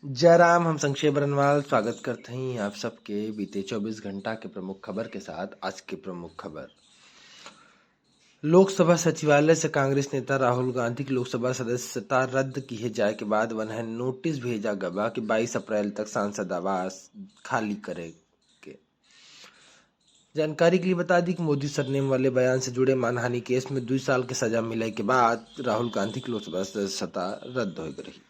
जयराम, हम संक्षेप बरनवाल स्वागत करते हैं आप सबके बीते 24 घंटा के प्रमुख खबर के साथ। आज की प्रमुख खबर, लोकसभा सचिवालय से कांग्रेस नेता राहुल गांधी की लोकसभा सदस्यता रद्द किए जाए के बाद उन्हें नोटिस भेजा गया कि 22 अप्रैल तक सांसद आवास खाली करेंगे। जानकारी के लिए बता दी कि मोदी सरनेम वाले बयान से जुड़े मानहानि केस में 2 साल की सजा मिलने के बाद राहुल गांधी की लोकसभा सदस्यता रद्द हो गई।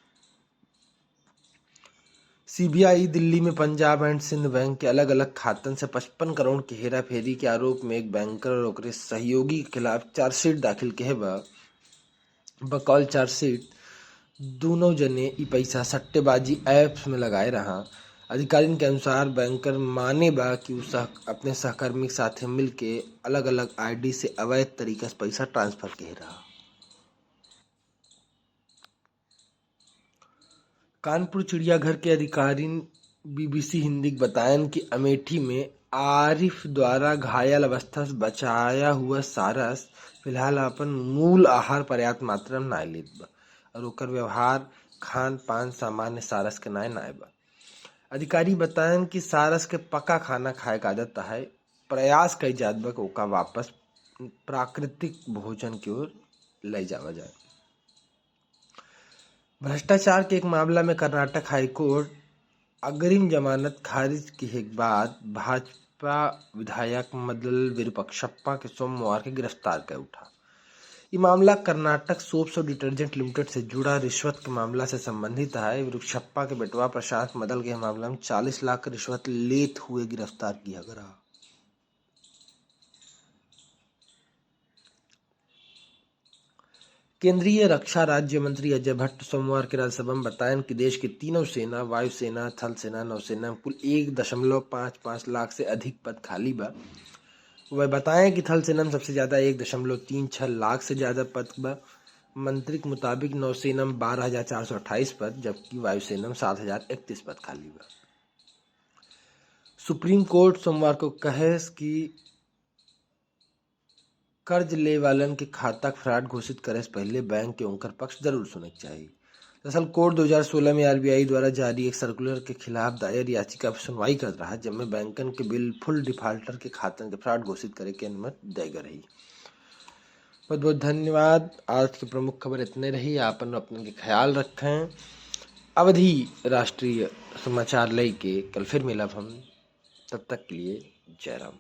सीबीआई दिल्ली में पंजाब एंड सिंध बैंक के अलग अलग खातन से 55 करोड़ की हेराफेरी के आरोप में एक बैंकर और ओकरे सहयोगी के खिलाफ चार्जशीट दाखिल किए बकौल चार्जशीट दोनों जने ई पैसा सट्टेबाजी ऐप्स में लगाए रहा। अधिकारियों के अनुसार बैंकर माने बा कि अपने सहकर्मी के साथ मिल के अलग अलग आईडी से अवैध तरीके से पैसा ट्रांसफर किए रहा। कानपुर चिड़ियाघर के अधिकारी बीबीसी हिंदी को बतायन कि अमेठी में आरिफ द्वारा घायल अवस्था से बचाया हुआ सारस फिलहाल अपन मूल आहार पर्याप्त मात्रा में नाय लेत बा और ओकर व्यवहार खान पान सामान्य सारस के नाय बा। अधिकारी बतायन कि सारस के पका खाना खाए का आदत है, प्रयास कई जात बा कि ओका वापस प्राकृतिक भोजन की ओर ले जावा जाए। भ्रष्टाचार के एक मामला में कर्नाटक हाईकोर्ट अग्रिम जमानत खारिज की के बाद भाजपा विधायक मदल विरूपाक्षप्पा के सोमवार के गिरफ्तार कर उठा। ये मामला कर्नाटक सोप्स और डिटर्जेंट लिमिटेड से जुड़ा रिश्वत के मामला से संबंधित है। विरूपाक्षप्पा के बेटवा प्रशांत मदल के मामला में 40 लाख रिश्वत लेते हुए गिरफ्तार किया गया। केंद्रीय रक्षा राज्य मंत्री अजय भट्ट सोमवार के राज्यसभा में बताया कि देश की तीनों सेना, वायुसेना, थल सेना, नौसेना में कुल 1.55 लाख से अधिक पद खाली बा। वह बताएं कि थल सेना में सबसे ज्यादा 1.36 लाख से ज्यादा पद बा। मंत्री के मुताबिक नौसेना में 12,428 पद, जबकि वायुसेना में 7,031 पद खाली बा। सुप्रीम कोर्ट सोमवार को कहे कि कर्ज ले वालन के खाता फ्रॉड घोषित करे से पहले बैंक के उनकर पक्ष जरूर सुने के चाहिए। दरअसल कोर्ट 2016 में आरबीआई द्वारा जारी एक सर्कुलर के खिलाफ दायर याचिका पर सुनवाई कर रहा, जिसमें बैंकन के बिल फुल डिफाल्टर के खातन के फ्रॉड घोषित करे की अनुमति देगा रही। बहुत बहुत धन्यवाद। आज की प्रमुख खबर इतने रही। आपन अपने के ख्याल रखें। अवधि राष्ट्रीय समाचार लेके कल फिर मिलब हम, तब तक के लिए जय राम।